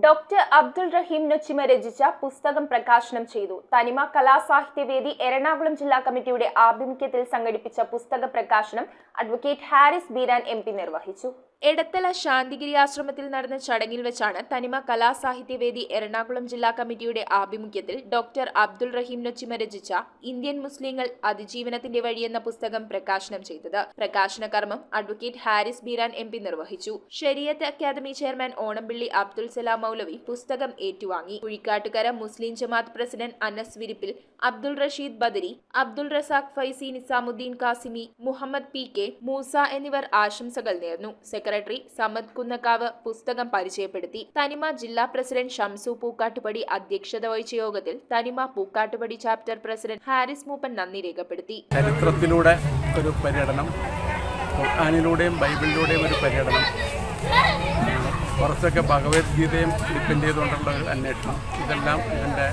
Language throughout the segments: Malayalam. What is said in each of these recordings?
ഡോക്ടർ അബ്ദുൾ റഹീം നൊച്ചിമ രചിച്ച പുസ്തകം പ്രകാശനം ചെയ്തു. തനിമ കലാസാഹിത്യവേദി എറണാകുളം ജില്ലാ കമ്മിറ്റിയുടെ ആഭിമുഖ്യത്തിൽ സംഘടിപ്പിച്ച പുസ്തക പ്രകാശനം അഡ്വക്കേറ്റ് ഹാരിസ് ബീരാൻ MP നിർവഹിച്ചു. എടത്തല ശാന്തിഗിരി ആശ്രമത്തിൽ നടന്ന ചടങ്ങിൽ വെച്ചാണ് തനിമ കലാസാഹിത്യവേദി എറണാകുളം ജില്ലാ കമ്മിറ്റിയുടെ ആഭിമുഖ്യത്തിൽ ഡോക്ടർ അബ്ദുൾ റഹീം നൊച്ചിമ രചിച്ച ഇന്ത്യൻ മുസ്ലിങ്ങൾ അതിജീവനത്തിന്റെ വഴിയെന്ന പുസ്തകം പ്രകാശനം ചെയ്തത്. പ്രകാശന കർമ്മം അഡ്വക്കേറ്റ് ഹാരിസ് ബീരാൻ MP നിർവഹിച്ചു. ശരീഅത്ത് അക്കാദമി ചെയർമാൻ ഓണംപിള്ളി അബ്ദുൽ സലാം മൗലവി പുസ്തകം ഏറ്റുവാങ്ങി. കുഴിക്കാട്ടുകര മുസ്ലിം ജമാഅത്ത് പ്രസിഡന്റ് അനസ് വിരിപ്പിൽ, അബ്ദുൾ റഷീദ് ബദരി, അബ്ദുൾ റസാഖ് ഫൈസി, നിസാമുദ്ദീൻ കാസിമി, മുഹമ്മദ് PK, മൂസ എന്നിവർ ആശംസകൾ നേർന്നു. സെക്രട്ടറി സമദ് കുന്നക്കാവ് പുസ്തകം പരിചയപ്പെടുത്തി. തനിമ ജില്ലാ പ്രസിഡന്റ് ഷംസു പൂക്കാട്ടുപടി അധ്യക്ഷത വഹിച്ച യോഗത്തിൽ തനിമ പൂക്കാട്ടുപടി ചാപ്റ്റർ പ്രസിഡന്റ് ഹാരിസ് മൂപ്പൻ നന്ദി രേഖപ്പെടുത്തി. ചരിത്രത്തിലൂടെ ഒരു പര്യടനം, ഖുർആനിലൂടെയും ബൈബിളിലൂടെയും ഒരു പര്യടനം, കുറച്ചൊക്കെ ഭഗവത്ഗീതയും ഡിപ്പെൻഡ് ചെയ്തുകൊണ്ടുള്ള ഒരു അന്വേഷണം, ഇതെല്ലാം ഇതിൻ്റെ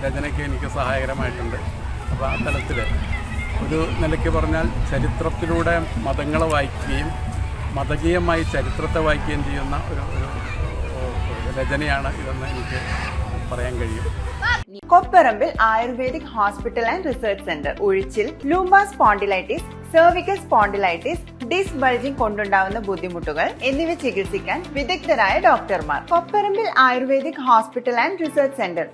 രചനയ്ക്ക് എനിക്ക് സഹായകരമായിട്ടുണ്ട്. അപ്പോൾ അത്തരത്തിൽ ഒരു നിലയ്ക്ക് പറഞ്ഞാൽ ചരിത്രത്തിലൂടെ മതങ്ങളെ വായിക്കുകയും മതകീയമായി ചരിത്രത്തെ വായിക്കുകയും ചെയ്യുന്ന ഒരു രചനയാണ് ഇതെന്ന് എനിക്ക് പറയാൻ കഴിയും. Kopparambil ayurvedic hospital and research centre. ഉഴിച്ചിൽ, lumbar spondylitis, cervical spondylitis, disc bulging കൊണ്ടുണ്ടാവുന്ന ബുദ്ധിമുട്ടുകൾ എന്നിവ ചികിത്സിക്കാൻ വിദഗ്ധരായ ഡോക്ടർമാർ. Kopparambil ayurvedic hospital and research centre,